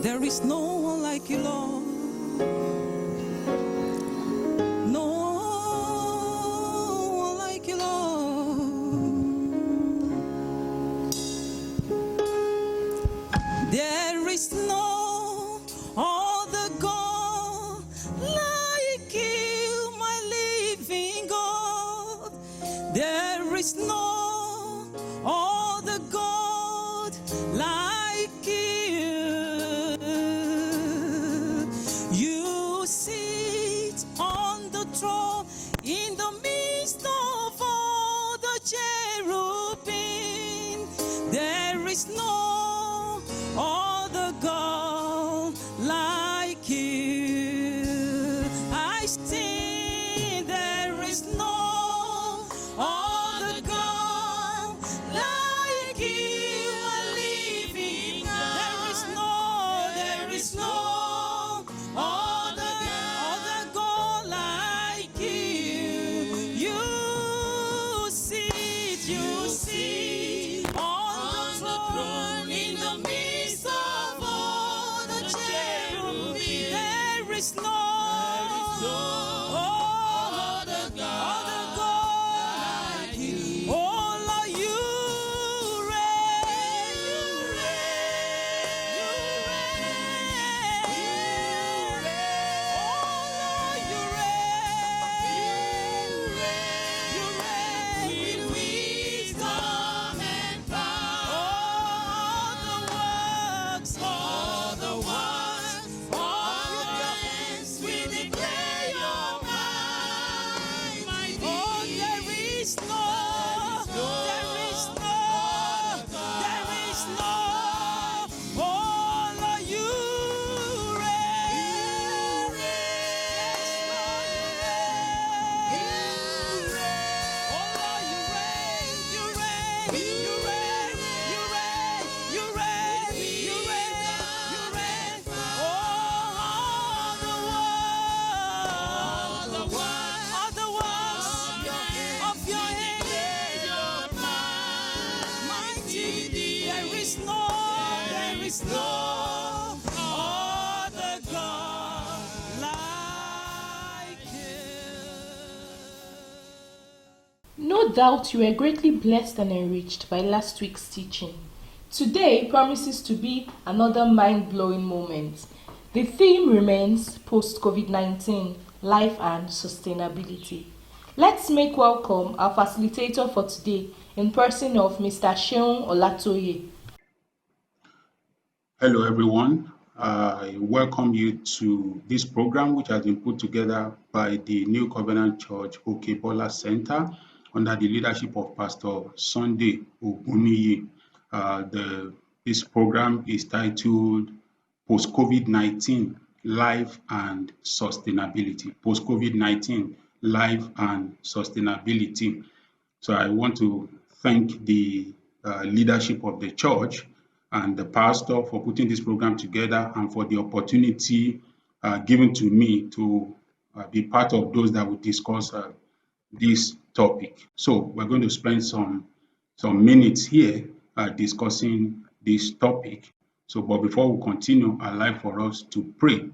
There is no one like you, Lord. No one like you, Lord. There is no other God like you, my living God. There is no other God like you. You sit on the throne in the midst of all the cherubim. There is no other God like you. I sing, there is no other God like you, a living God. There is no other God like you. You sit on the throne in the midst of all the cherubim. There is no other God like you. Oh Lord, you reign, you reign. Oh Lord, you reign, with wisdom and power. All the works of your hands, we declare your might. Oh, there is no, oh Lord, you reign. Oh Lord, you reign, you reign, you reign, you reign, you reign, you reign, you reign. All the works of your hand, mighty. There is no other God like you. No doubt you were greatly blessed and enriched by last week's teaching. Today promises to be another mind-blowing moment. The theme remains post-COVID-19, life and sustainability. Let's make welcome our facilitator for today in person of Mr. Seun Olatoye. Hello, everyone. I welcome you to this program, which has been put together by the New Covenant Church Oke-Bola Center under the leadership of Pastor Sunday Oguniyi. This program is titled Post-COVID-19, Life and Sustainability. Post-COVID-19, Life and Sustainability. So I want to thank the leadership of the church and the pastor for putting this program together and for the opportunity given to me to be part of those that will discuss this topic. So we're going to spend some minutes here discussing this topic. So, but before we continue, I'd like for us to pray.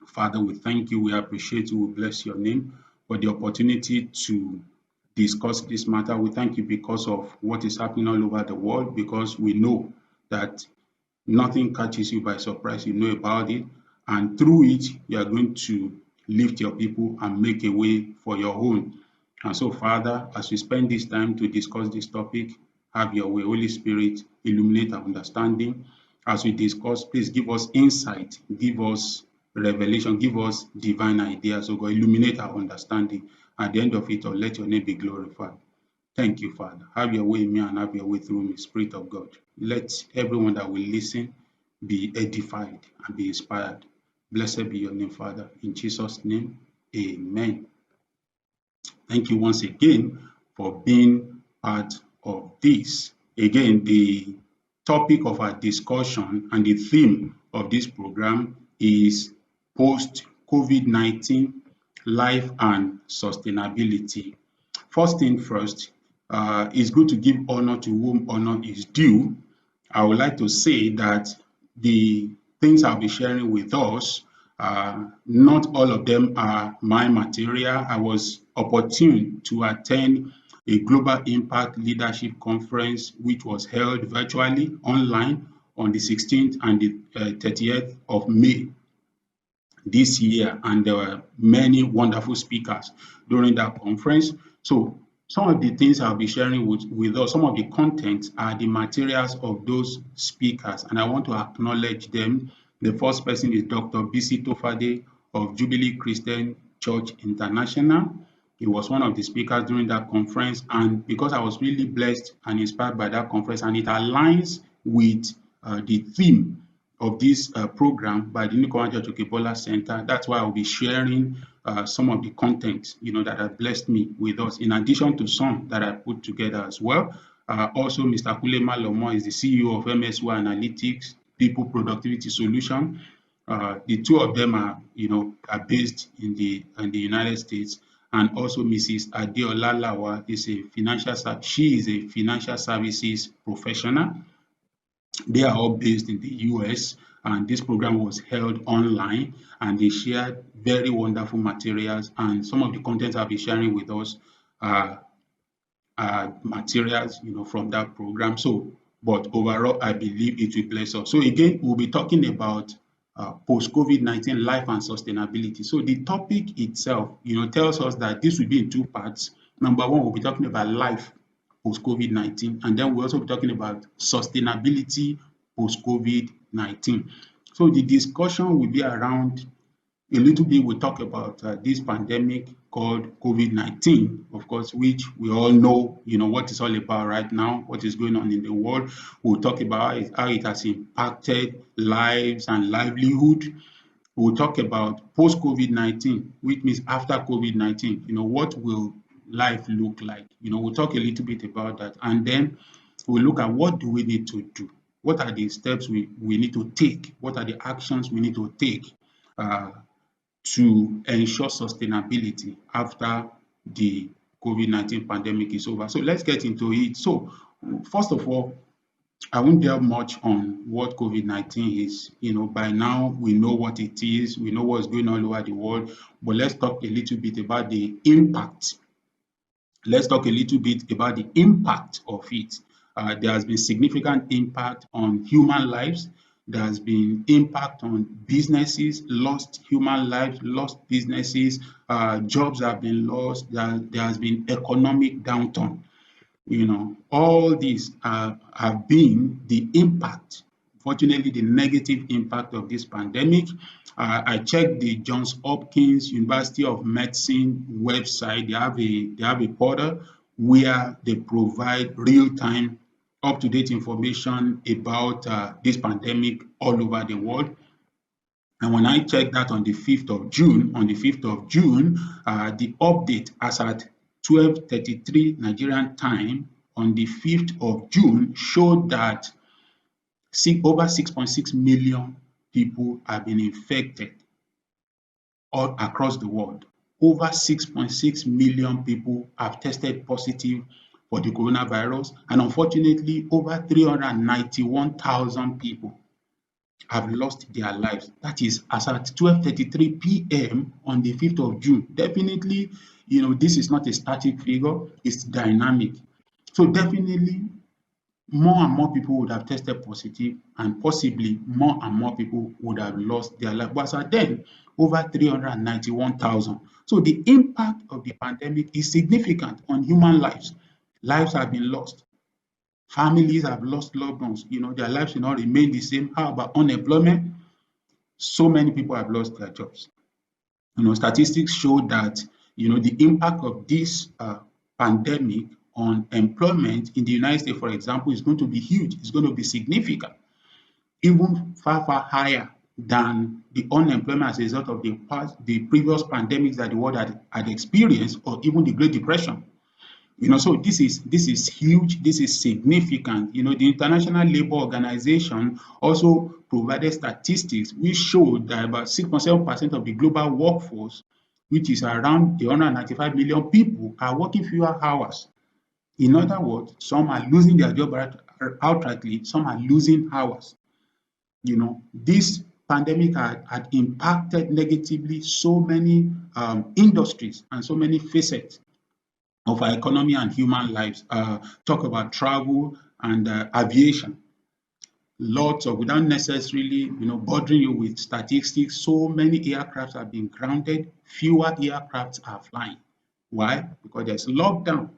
Father, we thank you, we appreciate you, we bless your name for the opportunity to discuss this matter. We thank you because of what is happening all over the world, because we know that nothing catches you by surprise. You know about it, and through it, you are going to lift your people and make a way for your own. And so, Father, as we spend this time to discuss this topic, have your way. Holy Spirit, illuminate our understanding. As we discuss, please give us insight, give us revelation, give us divine ideas. So God, illuminate our understanding. At the end of it all, let your name be glorified. Thank you, Father. Have your way in me and have your way through me, Spirit of God. Let everyone that will listen be edified and be inspired. Blessed be your name, Father. In Jesus' name, amen. Thank you once again for being part of this. Again, the topic of our discussion and the theme of this program is post-COVID-19, life and sustainability. First thing first, it's good to give honor to whom honor is due. I would like to say that the things I'll be sharing with us, not all of them are my material. I was opportune to attend a Global Impact Leadership Conference, which was held virtually online on the 16th and the 30th of May this year, and there were many wonderful speakers during that conference. So some of the things I'll be sharing with us, some of the contents are the materials of those speakers, and I want to acknowledge them. The first person is Dr. Bisi Tofade of Jubilee Christian Church International. He was one of the speakers during that conference, and because I was really blessed and inspired by that conference, and it aligns with the theme of this program by the New Covenant Church Oke-Bola Center. That's why I'll be sharing some of the content, that have blessed me with us, in addition to some that I put together as well. Also, Mr. Kulema Lomo is the CEO of MSY Analytics, People Productivity Solution. The two of them are based in the United States, and also Mrs. Adeola Lawa she is a financial services professional. They are all based in the US, and this program was held online, and they shared very wonderful materials, and some of the contents I'll be sharing with us are materials from that program. So, but overall, I believe it will bless us. So again, we'll be talking about post-COVID-19 life and sustainability. So the topic itself, tells us that this will be in two parts. Number one, we'll be talking about life post-COVID-19, and then we'll also be talking about sustainability post-COVID-19. So the discussion will be around a little bit. We'll talk about this pandemic called COVID-19, of course, which we all know, what it's all about right now, what is going on in the world. We'll talk about how it has impacted lives and livelihood. We'll talk about post-COVID-19, which means after COVID-19, what will life look like? We'll talk a little bit about that. And then we'll look at what do we need to do? What are the steps we need to take? What are the actions we need to take to ensure sustainability after the COVID-19 pandemic is over? So let's get into it. So first of all, I won't delve much on what COVID-19 is. By now we know what it is, we know what's going on all over the world, but let's talk a little bit about the impact. Let's talk a little bit about the impact of it. There has been significant impact on human lives. There has been impact on businesses, lost human lives, lost businesses, jobs have been lost. There has been economic downturn. All these have been the impact, fortunately, the negative impact of this pandemic. I checked the Johns Hopkins University of Medicine website. They have a portal where they provide real-time, up-to-date information about this pandemic all over the world. And when I checked that on the 5th of June, the update as at 12:33 Nigerian time on the 5th of June showed that over 6.6 million people have been infected all across the world. Over 6.6 million people have tested positive for the coronavirus, and unfortunately, over 391,000 people have lost their lives. That is as at 12:33 p.m. on the 5th of June. Definitely, this is not a static figure, it's dynamic. So definitely, more and more people would have tested positive, and possibly more and more people would have lost their life. But as then, over 391,000. So the impact of the pandemic is significant on human lives. Lives have been lost. Families have lost loved ones. Their lives will not remain the same. How about unemployment? So many people have lost their jobs. Statistics show that, the impact of this pandemic on employment in the United States, for example, is going to be huge. It's going to be significant, even far, far higher than the unemployment as a result of the previous pandemics that the world had experienced, or even the Great Depression. So this is huge. This is significant. The International Labour Organization also provided statistics which showed that about 6.7% of the global workforce, which is around the 195 million people, are working fewer hours. In other words, some are losing their job outrightly, some are losing hours. This pandemic had impacted negatively so many industries and so many facets of our economy and human lives. Talk about travel and aviation. Lots of, without necessarily, bothering you with statistics, so many aircrafts have been grounded, fewer aircrafts are flying. Why? Because there's lockdown.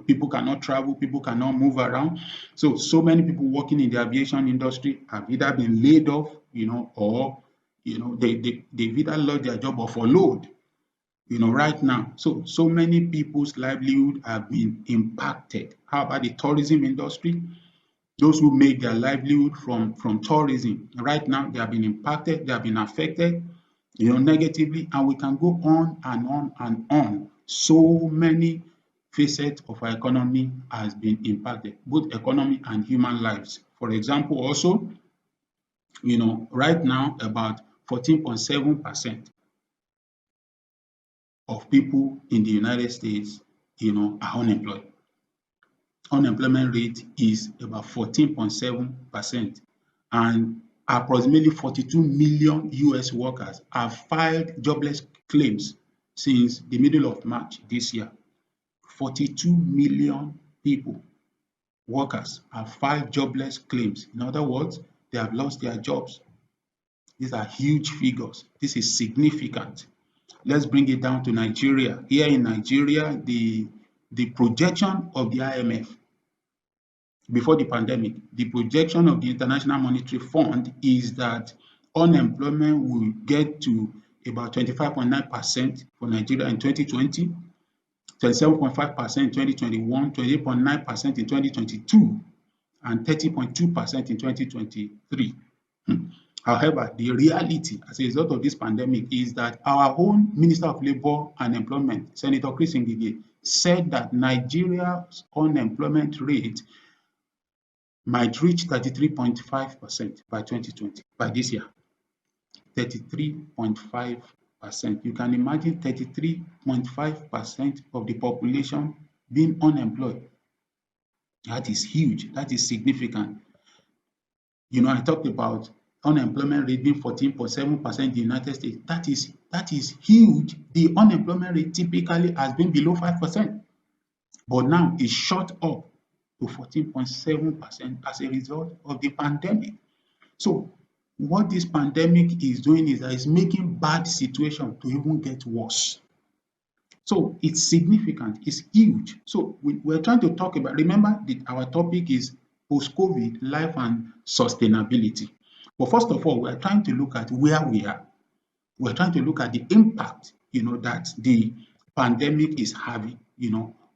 People cannot travel, people cannot move around. So many people working in the aviation industry have either been laid off, or they've either lost their job or furloughed, right now. So many people's livelihood have been impacted. How about the tourism industry? Those who make their livelihood from tourism, right now they have been impacted, they have been affected, negatively, and we can go on and on and on. So many facets of our economy has been impacted, both economy and human lives. For example, also, right now about 14.7% of people in the United States, are unemployed. Unemployment rate is about 14.7%, and approximately 42 million US workers have filed jobless claims since the middle of March this year. 42 million people, workers, have filed jobless claims. In other words, they have lost their jobs. These are huge figures. This is significant. Let's bring it down to Nigeria. Here in Nigeria, the projection of the IMF before the pandemic, the projection of the International Monetary Fund is that unemployment will get to about 25.9% for Nigeria in 2020, 27.5% in 2021, 28.9% in 2022, and 30.2% in 2023. However, the reality as a result of this pandemic is that our own Minister of Labour and Employment, Senator Chris Ngige, said that Nigeria's unemployment rate might reach 33.5% by 2020, by this year. 33.5%. You can imagine 33.5% of the population being unemployed. That is huge. That is significant. I talked about unemployment rate being 14.7% in the United States. That is huge. The unemployment rate typically has been below 5%, but now it's shot up to 14.7% as a result of the pandemic. So what this pandemic is doing is that it's making bad situation to even get worse. So it's significant, it's huge. So we're trying to talk about, remember our topic is post-COVID life and sustainability. But first of all, we're trying to look at where we are. We're trying to look at the impact, that the pandemic is having,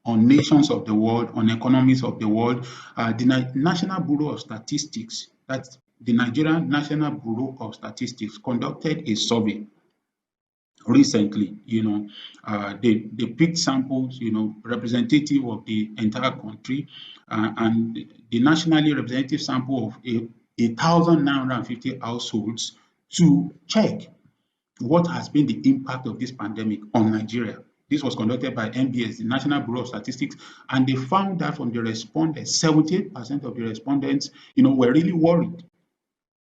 on nations of the world, on economies of the world. The National Bureau of Statistics, that's the Nigerian National Bureau of Statistics, conducted a survey recently. They picked samples, representative of the entire country, and the nationally representative sample of 1,950 households to check what has been the impact of this pandemic on Nigeria. This was conducted by NBS, the National Bureau of Statistics, and they found that from the respondents, 78% of the respondents, were really worried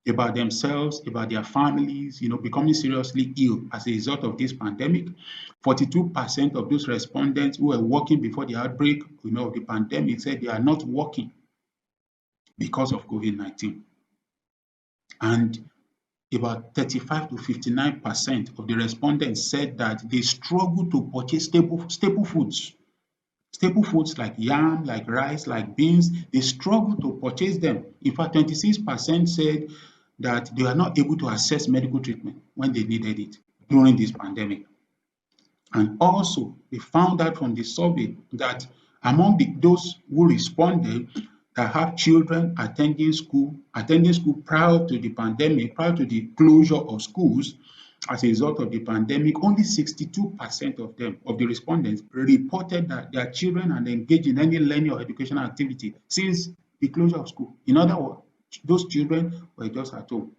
about themselves, about their families, becoming seriously ill as a result of this pandemic. 42% of those respondents who were working before the outbreak, of the pandemic said they are not working because of COVID-19. And about 35 to 59% of the respondents said that they struggle to purchase staple foods. Staple foods like yam, like rice, like beans, they struggle to purchase them. In fact, 26% said that they are not able to access medical treatment when they needed it during this pandemic. And also, they found out from the survey that among those who responded that have children attending school prior to the pandemic, prior to the closure of schools as a result of the pandemic, only 62% of them, of the respondents, reported that their children are engaged in any learning or educational activity since the closure of school. In other words, those children were just at home,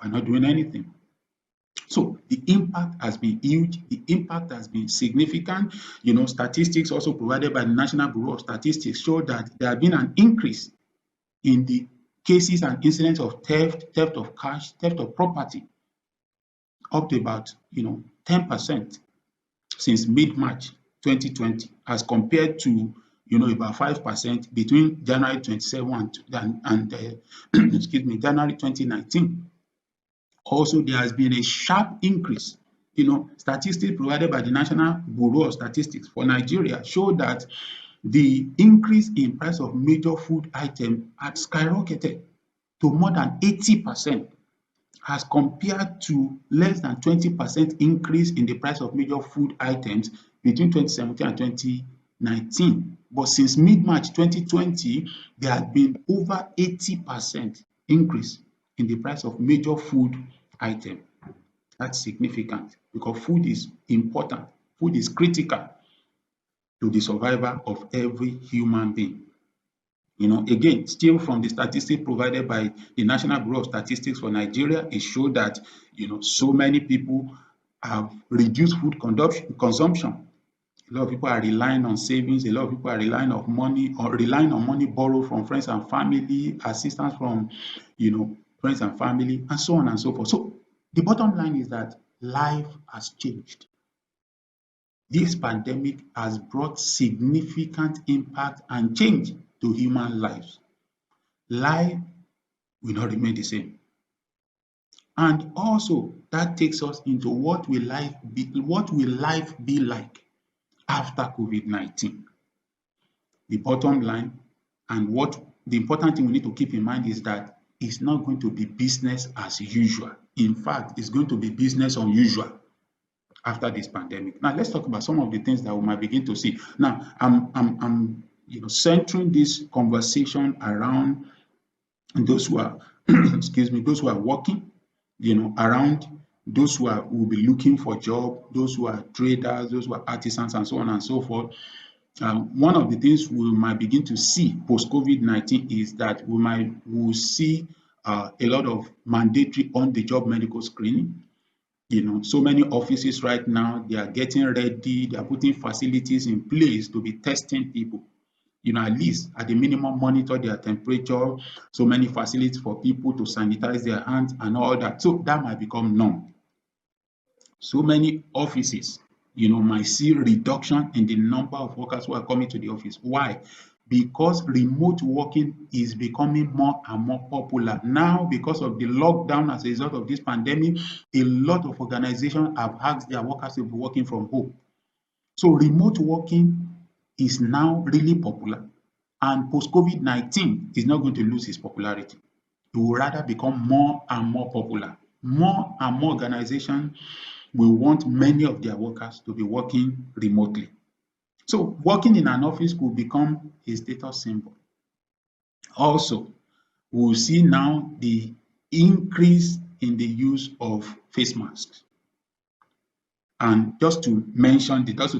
were not doing anything. So the impact has been huge, the impact has been significant. Statistics also provided by the National Bureau of Statistics show that there has been an increase in the cases and incidents of theft, theft of cash, theft of property, up to about 10% since mid-March 2020, as compared to about 5% between January 27 and excuse me, January 2019. Also, there has been a sharp increase. Statistics provided by the National Bureau of Statistics for Nigeria show that the increase in price of major food items had skyrocketed to more than 80%, as compared to less than 20% increase in the price of major food items between 2017 and 2019. But since mid-March 2020, there had been over 80% increase in the price of major food items. That's significant because food is important. Food is critical to the survival of every human being. Again, still from the statistics provided by the National Bureau of Statistics for Nigeria, it showed that, so many people have reduced food consumption. A lot of people are relying on savings. A lot of people are relying on money borrowed from friends and family, assistance from, friends and family, and so on and so forth. So the bottom line is that life has changed. This pandemic has brought significant impact and change to human lives. Life will not remain the same. And also, that takes us into what will life be like after COVID-19. The bottom line and the important thing we need to keep in mind is that it's not going to be business as usual. In fact, it's going to be business unusual after this pandemic. Now, let's talk about some of the things that we might begin to see. Now, I'm centering this conversation around those who are those who are working, around those who will be looking for job, those who are traders, those who are artisans, and so on and so forth. One of the things we might begin to see post COVID-19 is that we'll see a lot of mandatory on-the-job medical screening. So many offices right now, they are getting ready, they are putting facilities in place to be testing people. At least at the minimum, monitor their temperature, so many facilities for people to sanitize their hands and all that. So that might become norm. So many offices, might see reduction in the number of workers who are coming to the office. Why? Because remote working is becoming more and more popular. Now, because of the lockdown as a result of this pandemic, a lot of organizations have asked their workers to be working from home. So remote working is now really popular, and post-COVID-19 is not going to lose its popularity. It will rather become more and more popular. More and more organizations will want many of their workers to be working remotely. So working in an office could become a status symbol. Also, we'll see now the increase in the use of face masks. And just to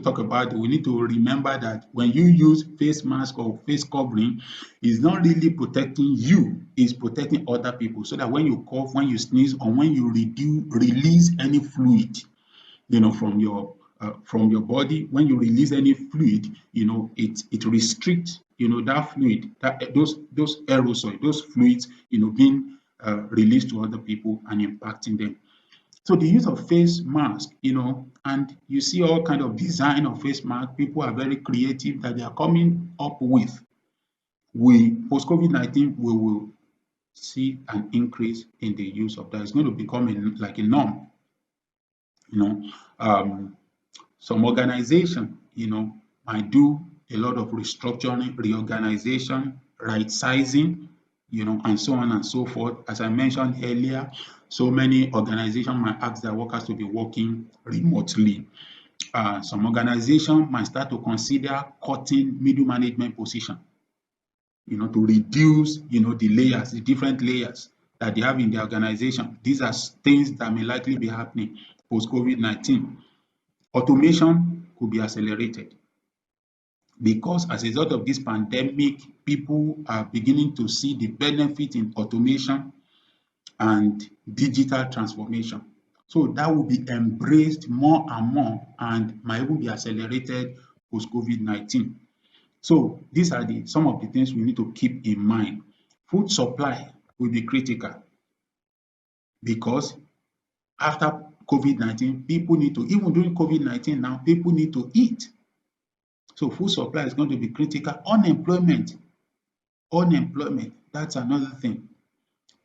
talk about it, we need to remember that when you use face mask or face covering, it's not really protecting you, it's protecting other people. So that when you cough, when you sneeze, or when you release any fluid, from your body, when you release any fluid, it restricts, that fluid, those aerosol, those fluids, being released to other people and impacting them. So the use of face mask, and you see all kind of design of face mask. People are very creative that they are coming up with. Post COVID-19, we will see an increase in the use of that. It's going to become like a norm. Some organization, might do a lot of restructuring, reorganization, right sizing, and so on and so forth. As I mentioned earlier, so many organizations might ask their workers to be working remotely. Some organizations might start to consider cutting middle management position, to reduce, the different layers that they have in the organization. These are things that may likely be happening post COVID-19. Automation could be accelerated because as a result of this pandemic, people are beginning to see the benefit in automation and digital transformation. So that will be embraced more and more and might even be accelerated post COVID-19. So these are some of the things we need to keep in mind. Food supply will be critical because after COVID-19, people need to, even during COVID-19 now, people need to eat. So food supply is going to be critical. Unemployment, that's another thing.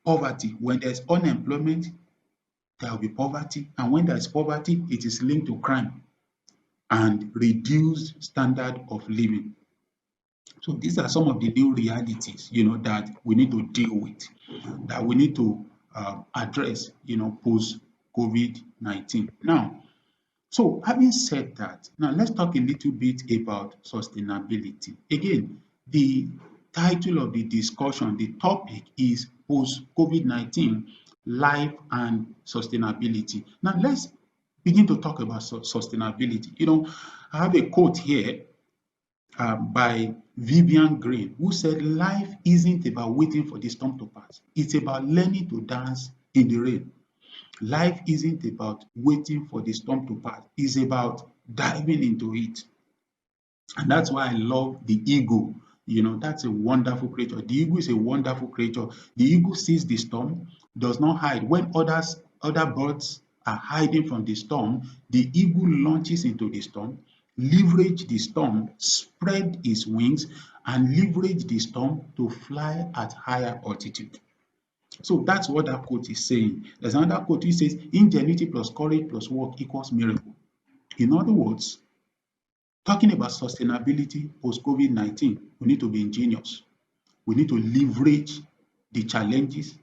Poverty, when there's unemployment, there will be poverty. And when there's poverty, it is linked to crime and reduced standard of living. So these are some of the new realities, that we need to deal with, that we need to address, post COVID-19. Now, so having said that, now let's talk a little bit about sustainability. Again, the title of the discussion, the topic is post COVID-19 life and sustainability. Now let's begin to talk about sustainability. I have a quote here by Vivian Green, who said, "Life isn't about waiting for the storm to pass. It's about learning to dance in the rain." Life isn't about waiting for the storm to pass. It's about diving into it. And that's why I love the eagle. That's a wonderful creature. The eagle is a wonderful creature. The eagle sees the storm, does not hide. When other birds are hiding from the storm, the eagle launches into the storm, leverage the storm, spread its wings, and leverage the storm to fly at higher altitude. So that's what that quote is saying. There's another quote which says, "Ingenuity plus courage plus work equals miracle." In other words, talking about sustainability post COVID-19, we need to be ingenious. We need to leverage the challenges,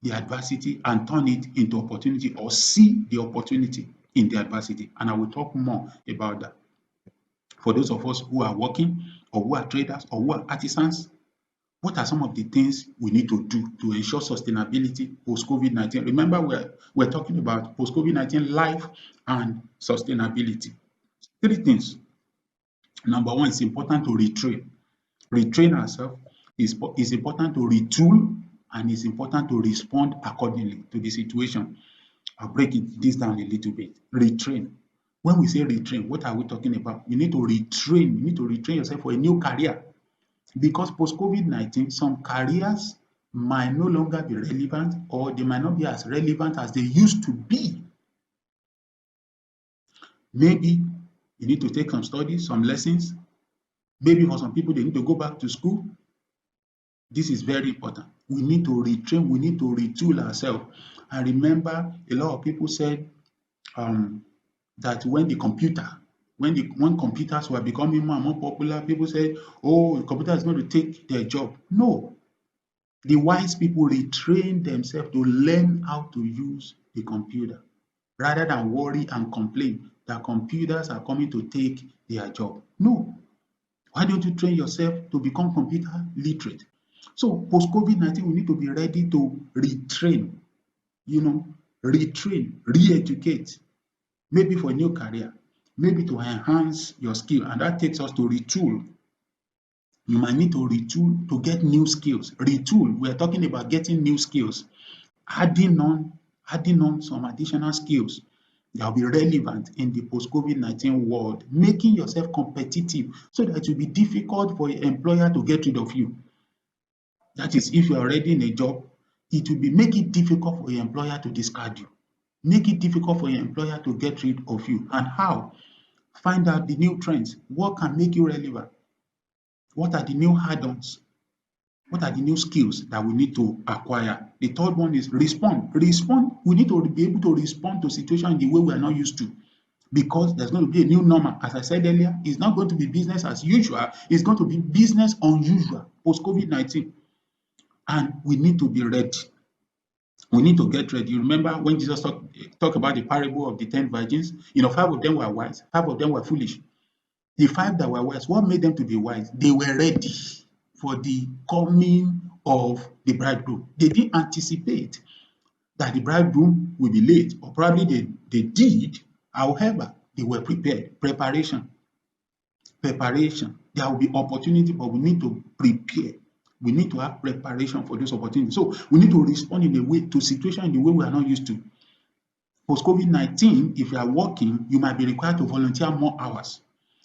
the adversity, and turn it into opportunity, or see the opportunity in the adversity. And I will talk more about that. For those of us who are working, or who are traders, or who are artisans, what are some of the things we need to do to ensure sustainability post COVID-19? Remember, we're talking about post COVID-19 life and sustainability. Three things. Number one, it's important to retrain. Retrain ourselves. It's important to retool, and it's important to respond accordingly to the situation. I'll break this down a little bit. Retrain. When we say retrain, what are we talking about? You need to retrain. You need to retrain yourself for a new career. Because post COVID-19, some careers might no longer be relevant, or they might not be as relevant as they used to be. Maybe you need to take some studies, some lessons. Maybe for some people, they need to go back to school. This is very important. We need to retrain, we need to retool ourselves. And remember, a lot of people said that when computers were becoming more and more popular, people said, "Oh, the computer is going to take their job." No. The wise people retrain themselves to learn how to use the computer, rather than worry and complain that computers are coming to take their job. No. Why don't you train yourself to become computer literate? So post COVID-19, we need to be ready to retrain, re-educate, maybe for a new career, maybe to enhance your skill, and that takes us to retool. You might need to retool to get new skills. Retool, we are talking about getting new skills, adding on some additional skills that will be relevant in the post-COVID-19 world, making yourself competitive so that it will be difficult for your employer to get rid of you. That is, if you are already in a job, it will make it difficult for your employer to discard you. Make it difficult for your employer to get rid of you. And how? Find out the new trends. What can make you relevant? What are the new add-ons? What are the new skills that we need to acquire? The third one is respond. Respond. We need to be able to respond to situations in the way we are not used to, because there's going to be a new normal. As I said earlier, it's not going to be business as usual. It's going to be business unusual post-COVID-19. And we need to be ready. We need to get ready. You remember when Jesus talked about the parable of the 10 virgins? 5 of them were wise, 5 of them were foolish. The 5 that were wise, what made them to be wise? They were ready for the coming of the bridegroom. They didn't anticipate that the bridegroom will be late, or probably they did. However, they were prepared. Preparation. There will be opportunity, but we need to prepare. We need to have preparation for those opportunities. So we need to respond in a way to situation in the way we are not used to. Post COVID-19, if you are working, you might be required to volunteer more hours.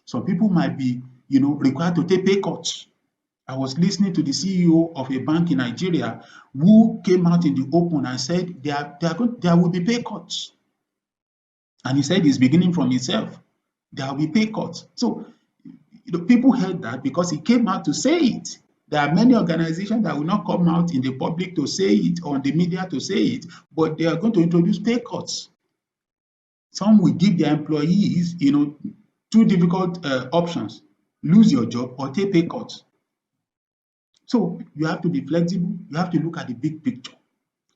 Some people might be, required to take pay cuts. I was listening to the CEO of a bank in Nigeria who came out in the open and said there will be pay cuts. And he said it's beginning from himself. There will be pay cuts. So people heard that because he came out to say it. There are many organizations that will not come out in the public to say it or in the media to say it, but they are going to introduce pay cuts. Some will give their employees, two difficult options: lose your job or take pay cuts. So you have to be flexible. You have to look at the big picture.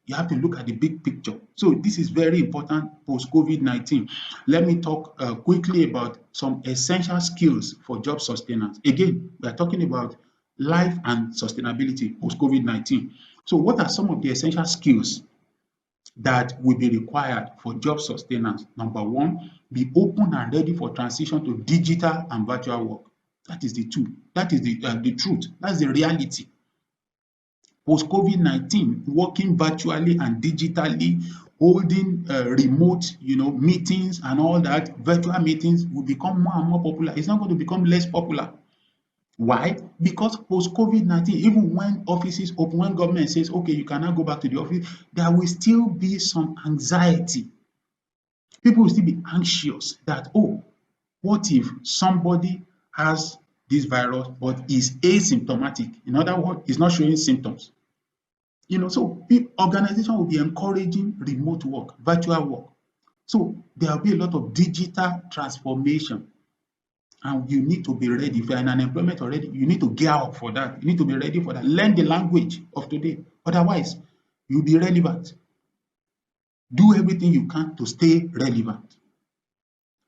You have to look at the big picture. So this is very important post COVID-19. Let me talk quickly about some essential skills for job sustenance. Again, we are talking about life and sustainability post COVID-19. So what are some of the essential skills that will be required for job sustenance? Number one, be open and ready for transition to digital and virtual work. That is the truth. That is the truth. That's the reality. Post COVID-19, working virtually and digitally, holding remote, meetings and all that, virtual meetings will become more and more popular. It's not going to become less popular. Why? Because post COVID-19, even when offices open, when government says, okay, you cannot go back to the office, there will still be some anxiety. People will still be anxious that, oh, what if somebody has this virus but is asymptomatic? In other words, is not showing symptoms. So organization will be encouraging remote work, virtual work. So there will be a lot of digital transformation, and you need to be ready. If you're in unemployment already, you need to gear up for that. You need to be ready for that. Learn the language of today. Otherwise, you'll be relevant. Do everything you can to stay relevant.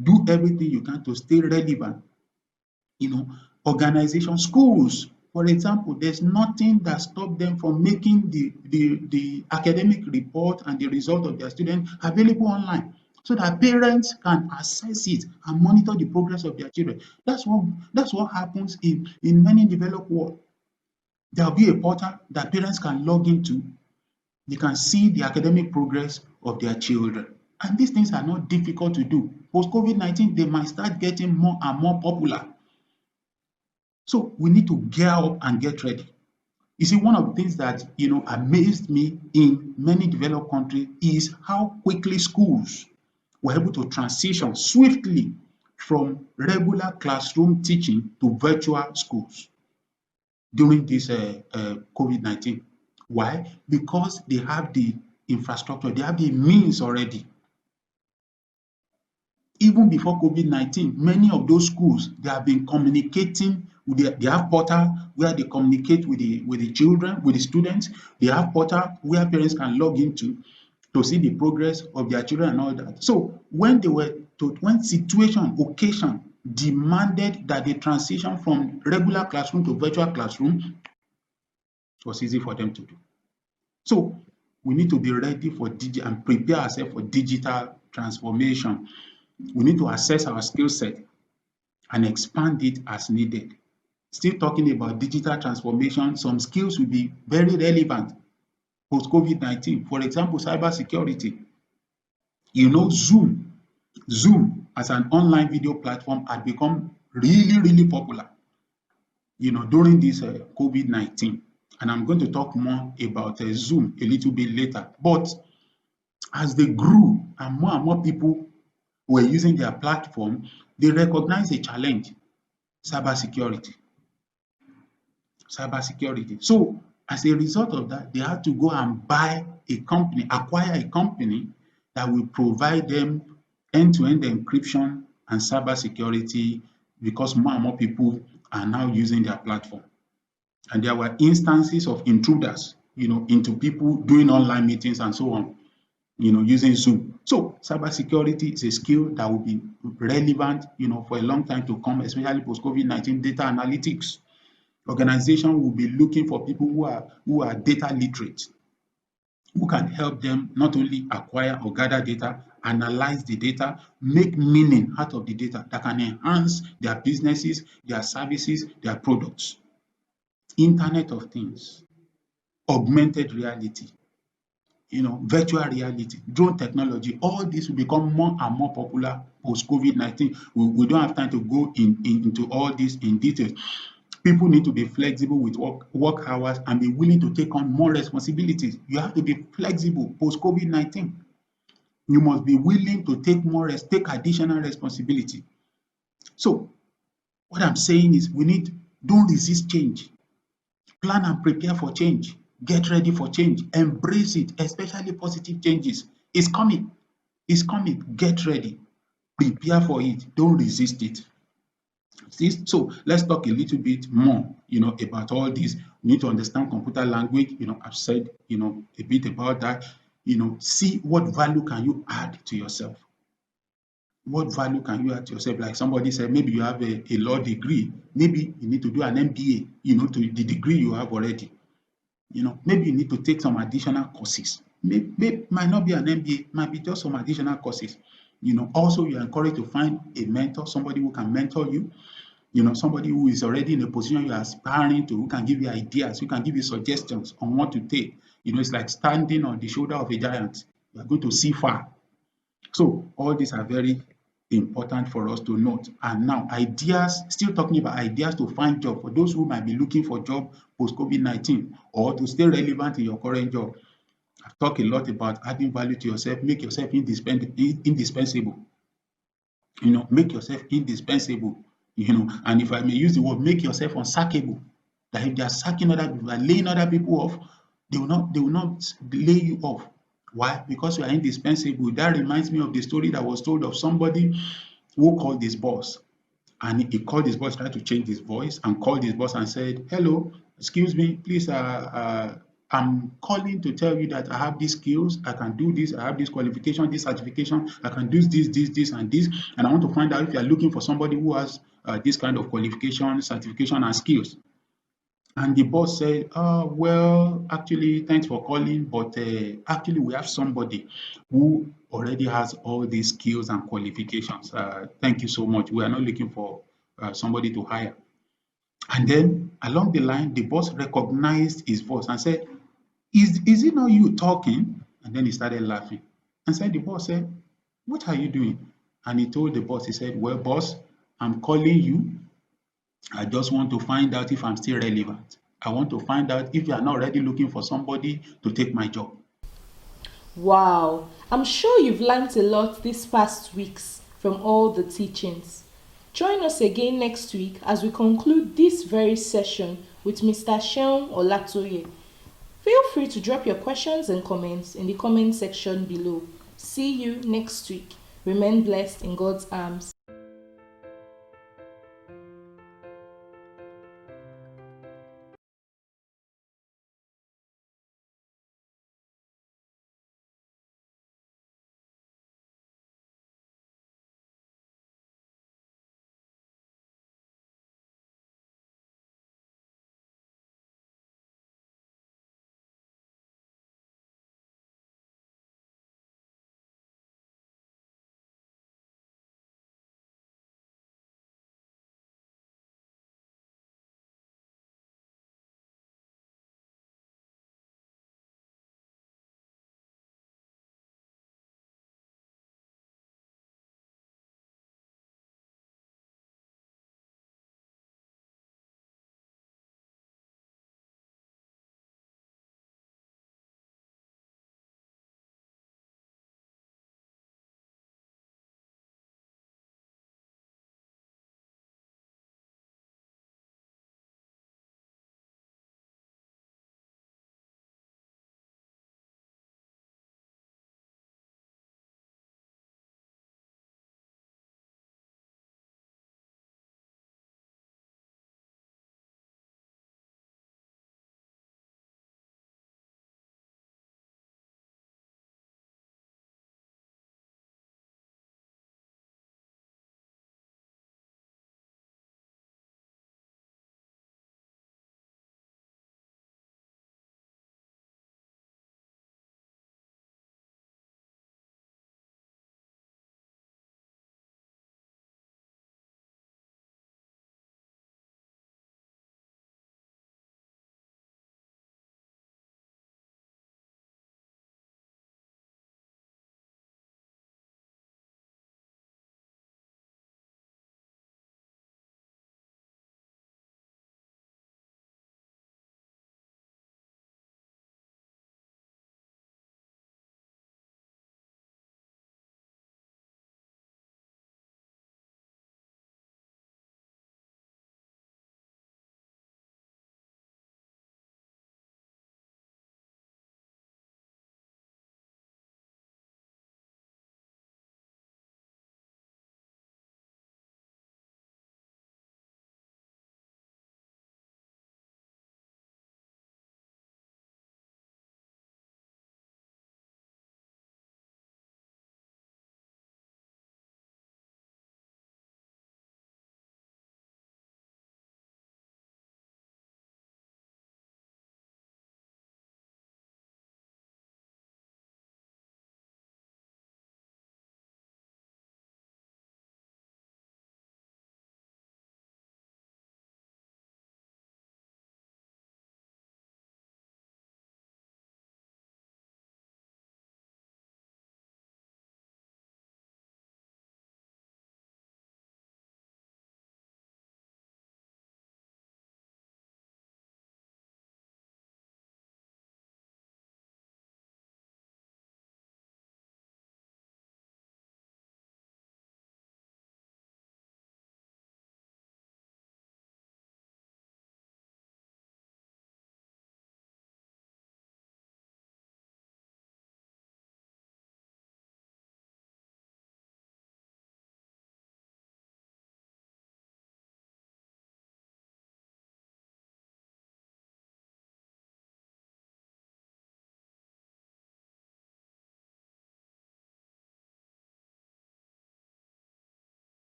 Do everything you can to stay relevant. Organization, schools, for example, there's nothing that stops them from making the academic report and the result of their students available online so that parents can access it and monitor the progress of their children. That's what happens in many developed world. There'll be a portal that parents can log into. They can see the academic progress of their children. And these things are not difficult to do. Post COVID-19, they might start getting more and more popular. So we need to gear up and get ready. You see, one of the things that amazed me in many developed countries is how quickly schools were able to transition swiftly from regular classroom teaching to virtual schools during this COVID-19. Why? Because they have the infrastructure, they have the means already. Even before COVID-19, many of those schools, they have been communicating with they have portal where they communicate with the children, with the students. They have portal where parents can log into to see the progress of their children and all that. So when situation, occasion demanded that they transition from regular classroom to virtual classroom, it was easy for them to do. So we need to be ready for digital and prepare ourselves for digital transformation. We need to assess our skill set and expand it as needed. Still talking about digital transformation, some skills will be very relevant post COVID-19. For example, cybersecurity. Zoom as an online video platform had become really, really popular, during this COVID-19. And I'm going to talk more about Zoom a little bit later. But as they grew and more people were using their platform, they recognized a challenge: cybersecurity. So as a result of that, they had to go and acquire a company that will provide them end-to-end encryption and cybersecurity, because more and more people are now using their platform. And there were instances of intruders, into people doing online meetings and so on, using Zoom. So cybersecurity is a skill that will be relevant, for a long time to come, especially post COVID-19. Data analytics. Organization will be looking for people who are data literate, who can help them not only acquire or gather data, analyze the data, make meaning out of the data that can enhance their businesses, their services, their products. Internet of Things, augmented reality, virtual reality, drone technology, all this will become more and more popular post COVID-19. We don't have time to go into all this in detail. People need to be flexible with work hours and be willing to take on more responsibilities. You have to be flexible post COVID-19. You must be willing to take additional responsibility. So what I'm saying is don't resist change. Plan and prepare for change. Get ready for change. Embrace it, especially positive changes. It's coming. It's coming. Get ready. Prepare for it. Don't resist it. So let's talk a little bit more, about all this. We need to understand computer language. I've said, a bit about that. See what value can you add to yourself. What value can you add to yourself? Like somebody said, maybe you have a law degree. Maybe you need to do an MBA, to the degree you have already. Maybe you need to take some additional courses. Might not be an MBA, might be just some additional courses. Also you're encouraged to find a mentor, somebody who can mentor you. Somebody who is already in a position you're aspiring to, who can give you ideas, who can give you suggestions on what to take. It's like standing on the shoulder of a giant. You're going to see far. So all these are very important for us to note. And now ideas, still talking about ideas to find job for those who might be looking for job post COVID-19 or to stay relevant in your current job. I've talked a lot about adding value to yourself, make yourself indispensable. Make yourself indispensable. And if I may use the word, make yourself unsackable. That if they are sacking other people, are laying other people off, they will not lay you off. Why? Because you are indispensable. That reminds me of the story that was told of somebody who called his boss. And he called his boss, tried to change his voice, and called his boss and said, "Hello, excuse me, please, I'm calling to tell you that I have these skills, I can do this, I have this qualification, this certification, I can do this, and this, and I want to find out if you are looking for somebody who has this kind of qualification, certification, and skills." And the boss said, well, actually, thanks for calling, but actually we have somebody who already has all these skills and qualifications. Thank you so much. We are not looking for somebody to hire. And then along the line, the boss recognized his voice and said, is it not you talking? And then he started laughing. And said, the boss said, what are you doing? And he told the boss, he said, well, boss, I'm calling you. I just want to find out if I'm still relevant. I want to find out if you are not already looking for somebody to take my job. Wow, I'm sure you've learned a lot these past weeks from all the teachings. Join us again next week as we conclude this very session with Mr. Sheon Olatoye. Feel free to drop your questions and comments in the comment section below. See you next week. Remain blessed in God's arms.